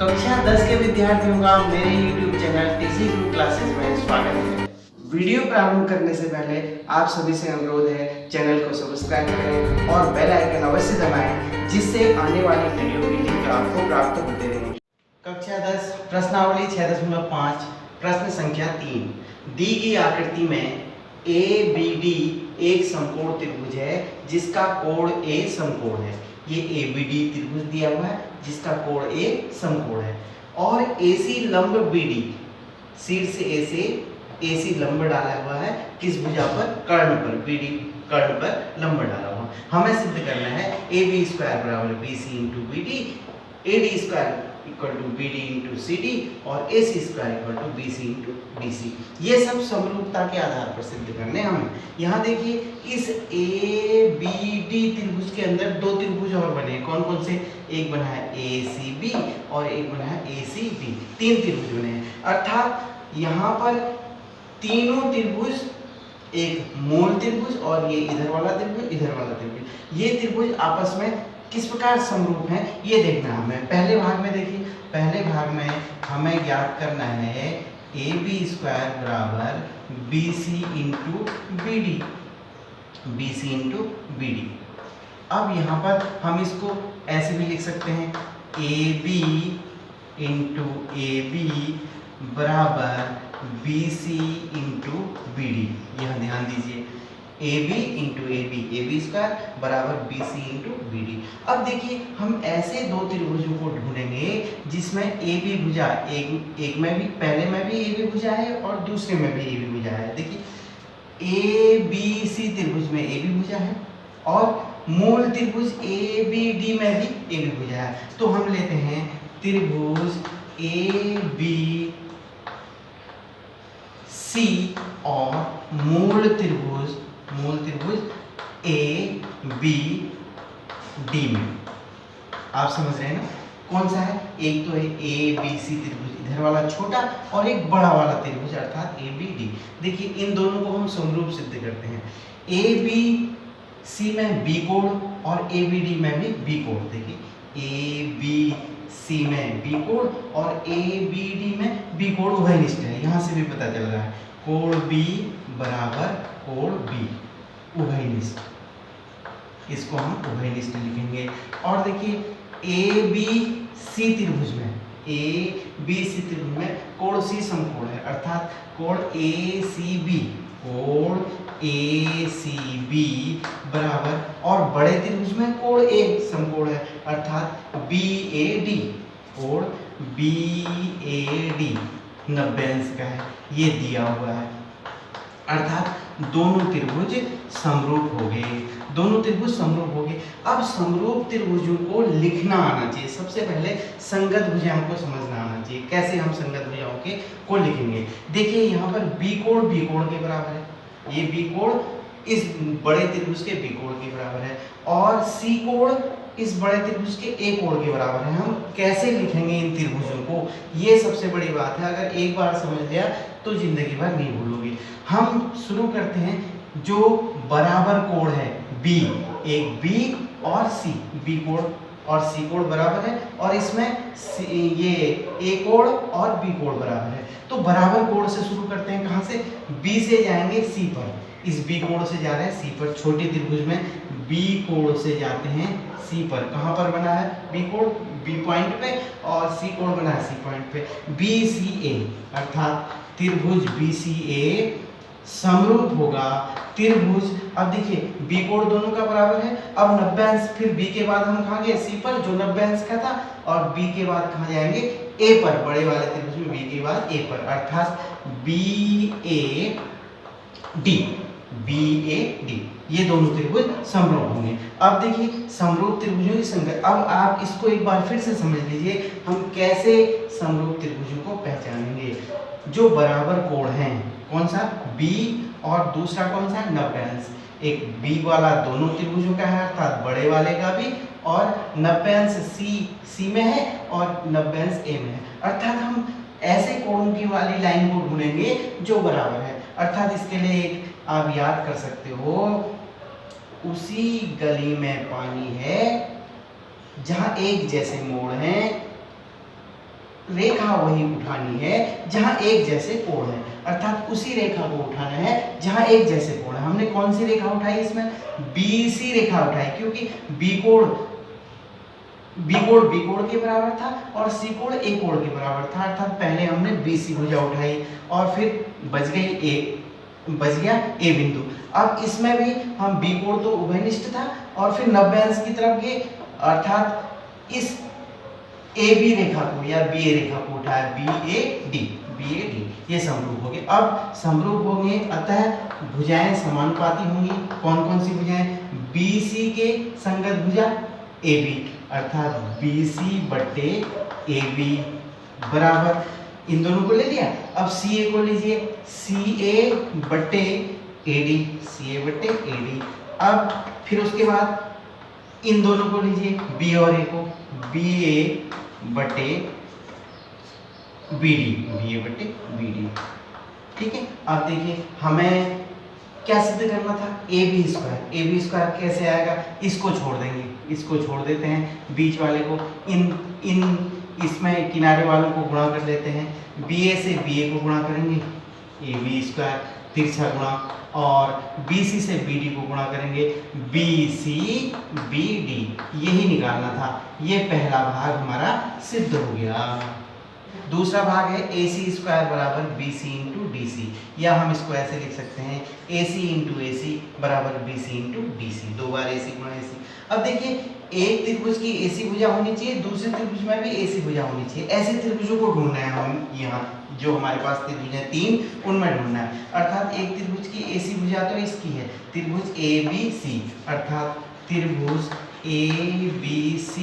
कक्षा 10 के विद्यार्थियों का मेरे YouTube channel TC group classes में स्वागत है। वीडियो प्रारंभ करने से पहले आप सभी से अनुरोध है चैनल को सब्सक्राइब करें और बेल आइकन अवश्य दबाएं, जिससे आने वाली वीडियो की लिंक आपको प्राप्त होते रहे। कक्षा 10 प्रश्नावली 6.5 प्रश्न संख्या 3। दी गई आकृति में ABD एक समकोण त्रिभुज है जिसका कोण A समकोण है। ये ABD त्रिभुज दिया हुआ है जिसका कोण A समकोण है और AC लंब BD शीर्ष A से AC लंब डाला हुआ है किस भुजा पर? कर्ण पर। BD कर्ण पर लंब डाला हुआ। हमें सिद्ध करना है AB स्क्वायर बराबर BC into BD, AD square equal to BD into CD और AC square equal to BC into DC। ये सब समरूपता के आधार पर सिद्ध करने हमें। यहाँ देखिए इस ABD त्रिभुज के अंदर दो त्रिभुज और बने हैं। कौन कौन से? एक बना है ACB और एक बना है ACB। तीन त्रिभुज बने हैं, अर्थात यहाँ पर तीनों त्रिभुज एक मूल त्रिभुज और ये इधर वाला त्रिभुज, इधर वाला त्रिभुज, ये त्रिभुज आपस में किस प्रकार समरूप हैं ये देखना हमें। पहले भाग में देखिए, पहले भाग में हमें ज्ञात करना है AB स्क्वायर बराबर BC into BD, BC into BD। अब यहाँ पर हम इसको ऐसे भी लिख सकते हैं AB इंटू AB बराबर BC इंटू BD। यहाँ ध्यान दीजिए AB इंटू AB स्क्वायर बराबर BC इंटू BD। अब देखिए हम ऐसे दो त्रिभुजों को ढूंढेंगे जिसमें AB भुजा एक में भी, पहले में भी AB भुजा है और दूसरे में भी AB भुजा है। देखिए ABC त्रिभुज में AB भुजा है और मूल त्रिभुज ABD में भी AB भुजा है। तो हम लेते हैं त्रिभुज ABC और मूल त्रिभुज ABD में। आप समझ रहे हैं ना कौन सा है? एक तो है ABC त्रिभुज इधर वाला छोटा और एक बड़ा वाला त्रिभुज अर्थात ABD। देखिए इन दोनों को हम समरूप सिद्ध करते हैं। ABC में B कोण और ABD में भी B कोण। देखिए ABC में B कोण और ABD में B कोण उभयनिष्ठ है। यहाँ से भी पता चल रहा है कोण B बराबर कोण B उभयनिष्ठ। इसको हम उभयनिष्ठ लिखेंगे। और देखिए ABC त्रिभुज में कोण C समकोण है, अर्थात कोण ACB बराबर, और बड़े त्रिभुज में कोण A समकोण है अर्थात BAD, कोण BAD 90 अंश का है, ये दिया हुआ है। अर्थात दोनों त्रिभुज समरूप हो गए, दोनों त्रिभुज समरूप हो गए। अब समरूप त्रिभुजों को लिखना आना चाहिए। सबसे पहले संगत भुजाओं को समझना आना चाहिए। कैसे हम संगत भुजाओं के को लिखेंगे? देखिए यहाँ पर B कोण के बराबर है, ये B कोण इस बड़े त्रिभुज के B कोण के बराबर है और C कोण इस बड़े त्रिभुज के A कोण के बराबर है। हम कैसे लिखेंगे इन त्रिभुजों को, ये सबसे बड़ी बात है। अगर एक बार समझ लिया तो जिंदगी भर नहीं भूलोगे। हम शुरू करते हैं जो बराबर कोण है B, एक B और C, B कोण और C कोण बराबर है और इसमें ये A कोण और B कोण बराबर है। तो बराबर कोण से शुरू करते हैं। कहाँ से? B से जाएंगे C पर, इस B कोण से जा रहे हैं C पर। छोटे त्रिभुज में B कोण से जाते हैं C पर। कहाँ पर बना है B कोण? B पॉइंट पे, और C कोण बना है C पॉइंट पे। BCA अर्थात त्रिभुज BCA समरूप होगा त्रिभुज। अब देखिए B कोण दोनों का बराबर है। अब 90 अंश, फिर B के बाद हम कहाँ गए? C पर जो 90 अंश का था, और B के बाद कहाँ जाएंगे? A पर। बड़े वाले त्रिभुज में B के बाद A पर, अर्थात BAD, ये दोनों त्रिभुज समरूप होंगे। अब देखिए समरूप त्रिभुजों की संगत। अब आप इसको एक बार फिर से समझ लीजिए, हम कैसे समरूप त्रिभुजों को पहचानेंगे। जो बराबर कोण हैं, कौन सा? B और दूसरा कौन सा? 90 अंश। एक B वाला दोनों त्रिभुजों का है अर्थात बड़े वाले का भी, और 90 अंश C में है और 90 अंश A में है। अर्थात हम ऐसे कोणों की वाली लाइन को ढूंढेंगे जो बराबर है। अर्थात इसके लिए एक आप याद कर सकते हो, उसी गली में पानी है जहां एक जैसे मोड़ हैं रेखा वही उठानी है जहां एक जैसे कोण है, अर्थात उसी रेखा को उठाना है जहां एक जैसे कोण है। हमने कौन सी रेखा उठाई इसमें? BC रेखा उठाई, क्योंकि बी कोण बी कोण के बराबर था और सी कोण ए कोण के बराबर था, अर्थात पहले हमने BC भुजा उठाई और फिर बच गया ए बिंदु। अब इसमें भी हम बी कोण तो उभयनिष्ठ था और फिर 90 अंश की तरफ गए, अर्थात इस AB रेखा को या BA रेखा को उठाया, BAD ये समरूप हो गए। अब समरूप होंगे अतः भुजाएं समानुपाती होंगी। कौन कौन सी भुजाएं? BC के संगत भुजा AB, अर्थात BC बट्टे AB बराबर, इन दोनों को ले लिया। अब CA को लीजिए, CA बट्टे AD। अब फिर उसके बाद इन दोनों को लीजिए, B और A को, BA बट्टे BD। ठीक है। अब देखिए हमें क्या सिद्ध करना था? AB स्क्वायर कैसे आएगा? इसको छोड़ देंगे, इसको छोड़ देते हैं, बीच वाले को इसमें किनारे वालों को गुणा कर लेते हैं। BA से BA को गुणा करेंगे, AB स्क्वायर तिरछा गुणा, और BC से BD को गुणा करेंगे, BC BD। यही निकालना था। ये पहला भाग हमारा सिद्ध हो गया। दूसरा भाग है AC स्क्वायर बराबर BC इंटू DC, या हम इसको ऐसे लिख सकते हैं AC इंटू AC बराबर BC इंटू DC, 2 बार AC गुणा AC। अब देखिए एक त्रिभुज की AC भुजा होनी चाहिए, दूसरे त्रिभुज में भी AC भुजा होनी चाहिए। ऐसे त्रिभुजों को ढूंढना है हम, यहाँ जो हमारे पास त्रिभुज है 3, उनमें ढूंढना है। अर्थात एक त्रिभुज की AC भुजा तो इसकी है, त्रिभुज ABC, अर्थात त्रिभुज ABC,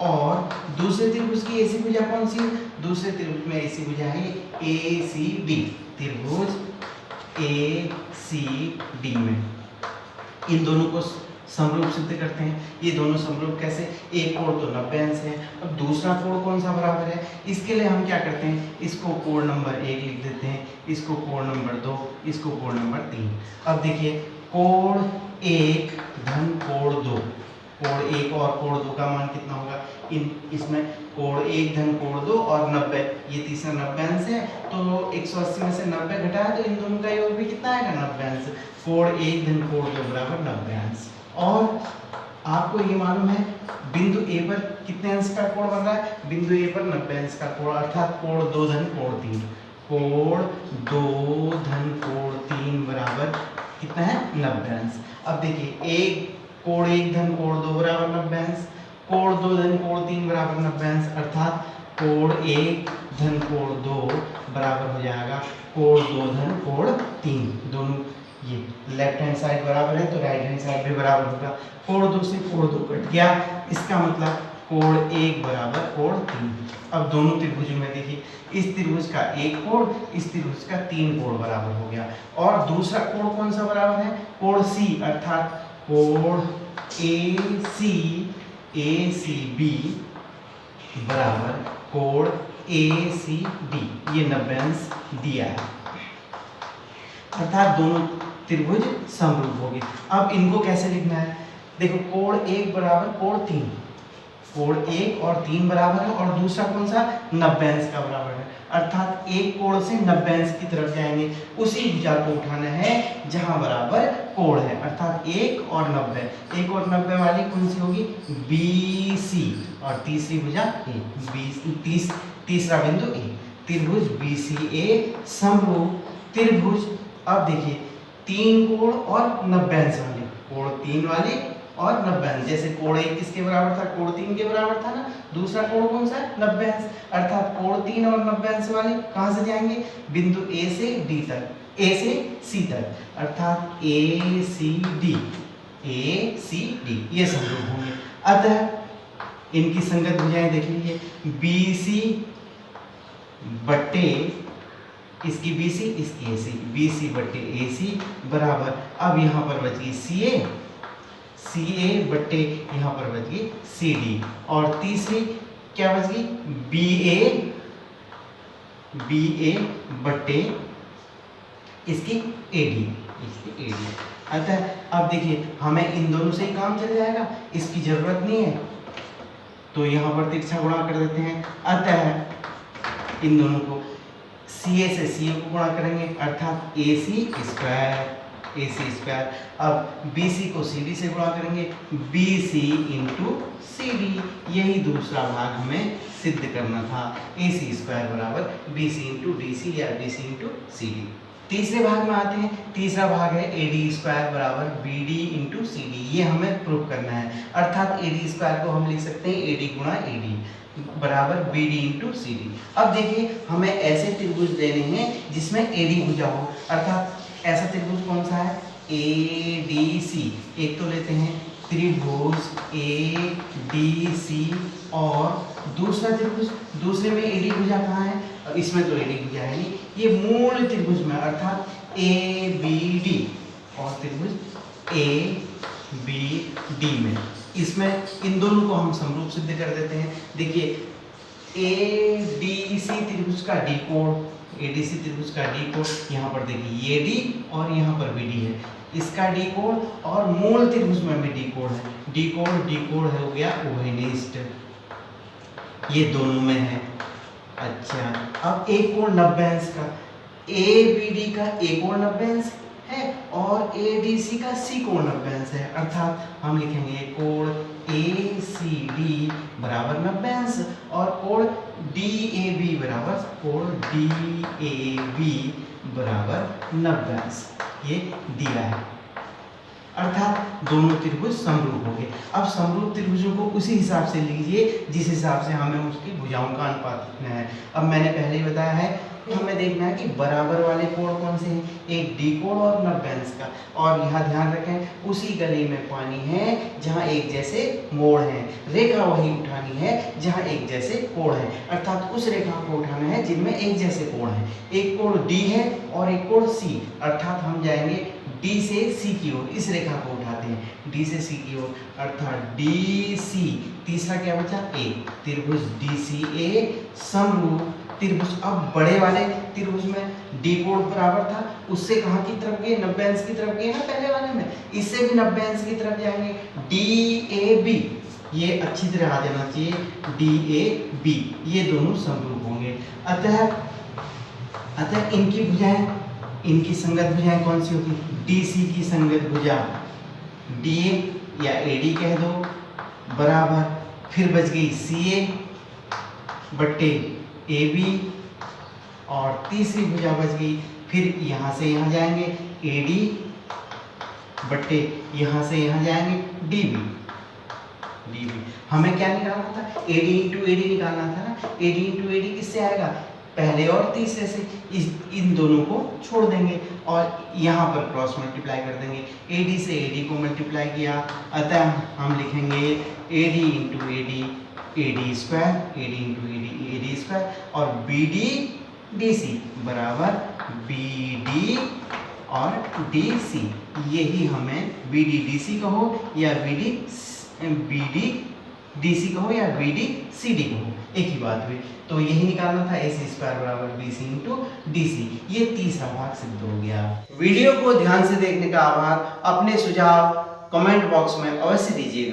और दूसरे त्रिभुज की AC भुजा कौन सी है? दूसरे त्रिभुज में AC भुजा है ACD, त्रिभुज ACD में इन दोनों को समरूप सिद्ध करते हैं। ये दोनों समरूप कैसे? एक कोण तो 90 अंश है, अब दूसरा कोण कौन सा बराबर है? इसके लिए हम क्या करते हैं, इसको कोण नंबर 1 लिख देते हैं, इसको कोण नंबर 2, इसको कोण नंबर 3। अब देखिए कोण 1 धन कोण 2, कोण 1 और कोण 2 का मान कितना होगा? इसमें कोण 1 धन कोण 2 और 90, ये तीसरा 90 अंश है, तो 180 में से 90 घटाया तो इन दोनों का योग भी कितना आएगा? 90 अंश। कोण 1 धन कोण 2 बराबर 90 अंश। और आपको ये मालूम है बिंदु A पर कितने अंश का कोण बन रहा है? बिंदु A पर 90 अंश का कोण, अर्थात कोण 2 धन कोण 3, कोण 2 धन कोण 3 बराबर कितना है? 90 अंश। अब देखिए एक कोण 1 धन कोण 2 बराबर 90 अंश, कोण 2 धन कोण 3 बराबर 90 अंश, अर्थात कोण 1 धन कोण 2 बराबर हो जाएगा कोण 2 धन कोण 3। दोनों ये लेफ्ट हैंड साइड बराबर है तो राइट हैंड साइड भी बराबर होगा। कोण 2 से कोण 2 कट गया, इसका मतलब कोण 1 बराबर कोण 3। अब दोनों त्रिभुजों में देखिए इस त्रिभुज का एक कोण, इस त्रिभुज का 3 कोण बराबर हो गया। और दूसरा कोण कौन सा बराबर है? कोण C, अर्थात कोण ACB बराबर कोण ACD, ये 90 अंश दिया है, अर्थात दोनों त्रिभुज समरूप हो गए। अब इनको कैसे लिखना है? देखो कोण 1 बराबर कोण 3, कोण 1 और 3 बराबर है, और दूसरा कौन सा? 90 अंश का बराबर है, अर्थात एक कोण से 90 अंश की तरफ जाएंगे, उसी भुजा को उठाना है जहां बराबर कोण है, अर्थात 1 और 90। 1 और 90 वाली कौन सी होगी? BC, और तीसरी भुजा A, तीसरा बिंदु A, त्रिभुज BCA समरूप त्रिभुज। अब देखिए 3 कोण और 90 अंश वाली, कोण 3 वाली और 90 अंश, जैसे कोण 1 किसके बराबर था? कोण 3 के बराबर था ना। दूसरा कोण कौन सा? 90 अंश, अर्थात कोण 3 और 90 अंश वाली कहां से जाएंगे? बिंदु A से D तक, A से C तक, अर्थात ACD ये समरूप होंगे। अतः इनकी संगत भुजाएं देख लीजिए, BC बट्टे इसकी BC, इसकी AC, BC बट्टे AC बराबर, अब यहाँ पर बच गई CA बट्टे यहाँ पर बच गई CD, और तीसरी क्या बच गई? BA बट्टे इसकी AD। अतः अब देखिए हमें इन दोनों से ही काम चल जाएगा, इसकी जरूरत नहीं है, तो यहाँ पर तिरछा गुणा कर देते हैं। अतः इन दोनों को सी ए से सी ए को गुणा करेंगे अर्थात ए सी स्क्वायर। अब बी सी को सी डी से गुणा करेंगे B C into C D. यही दूसरा भाग हमें सिद्ध करना था, ए सी स्क्वायर बराबर B C into D C या D C into C D. तीसरे भाग में आते हैं। तीसरा भाग है ए डी स्क्वायर बराबर B D into C D. ये हमें प्रूव करना है अर्थात ए डी स्क्वायर को हम लिख सकते हैं ए डी गुणा ए डी बराबर B D into C D. अब देखिए हमें ऐसे त्रिभुज देने हैं जिसमें ए डी भुजा हो, अर्थात ऐसा त्रिभुज कौन सा है, ए डी सी। एक तो लेते हैं त्रिभुज ए डी सी और दूसरा त्रिभुज, दूसरे में ए डी भुजा कहाँ है, इसमें तो ए डी भुजा है नहीं, ये मूल त्रिभुज में अर्थात ए बी डी और त्रिभुज ए बी डी में, इसमें इन दोनों को हम समरूप सिद्ध कर देते हैं। देखिए ए डी सी त्रिभुज का डी कोण, एडीसी त्रिभुज का डी कोण यहाँ पर देखिए ये डी और यहाँ पर भी डी है, इसका डी कोण और मूल त्रिभुज में भी डी कोण है, डी कोण हो गया उभयनिष्ठ, ये दोनों में है। अच्छा अब एक कोण 90 अंश का, ए बी डी का ए कोण 90 अंश है और ए डी सी का सी कोण 90 अंश है, अर्थात हम लिखेंगे कोण ए सी डी बराबर 90 अंश और कोण डी ए बी बराबर कोण डी ए बी बराबर 90 अंश, ये दिया है, अर्थात दोनों त्रिभुज समरूप हो गए। अब समरूप त्रिभुजों को उसी हिसाब से लीजिए जिस हिसाब से हमें उसकी भुजाओं का अनुपात लिखना है। अब मैंने पहले ही बताया है कि हमें देखना है कि बराबर वाले कोण कौन से हैं, एक डी कोण और 90 अंश का, और यहाँ ध्यान रखें उसी गली में पानी है जहाँ एक जैसे मोड़ हैं, रेखा वही उठानी है जहाँ एक जैसे कोण है, अर्थात उस रेखा को उठाना है जिनमें एक जैसे कोण है। एक कोण डी है और एक कोण सी, अर्थात हम जाएंगे डी से सी की ओर, इस रेखा को उठाते हैं डी से सी की ओर, अर्थात डी सी। तीसरा क्या बचा, ए, त्रिभुज डी सी ए समरूप त्रिभुज। अब बड़े वाले त्रिभुज में डी कोण बराबर था, उससे कहाँ की तरफ गए, 90 अंश की तरफ गए ना पहले वाले में, इससे भी 90 अंश की तरफ जाएंगे, डी ए बी, ये अच्छी तरह आ जाना चाहिए, डी ए बी, ये दोनों समरूप होंगे। अतः इनकी भुजाएं, इनकी संगत भुजाएं कौन सी होगी, डी सी की संगत भुजा डी ए या ए डी कह दो बराबर, फिर बच गई सी ए बट्टे ए बी और तीसरी भुजा बच गई, फिर यहाँ से यहाँ जाएंगे ए डी बट्टे यहाँ से यहाँ जाएंगे डी बी। हमें क्या निकालना था, A D into A D निकालना था ना, A D into A D किससे आएगा, पहले और तीसरे से, इन दोनों को छोड़ देंगे और यहाँ पर क्रॉस मल्टीप्लाई कर देंगे, ए डी से ए डी को मल्टीप्लाई किया, अतः हम लिखेंगे A D into A D square, A D into A D square और बी डी डी सी बराबर बी डी और डी सी। यही हमें बी डी डी सी कहो या बी डी डी सी कहो या बी डी सी डी कहो, एक ही बात हुई। तो यही निकालना था, ए सी स्क्वायर बराबर B C into D C. ये तीसरा भाग सिद्ध हो गया। वीडियो को ध्यान से देखने का आभार। अपने सुझाव कमेंट बॉक्स में अवश्य दीजिएगा।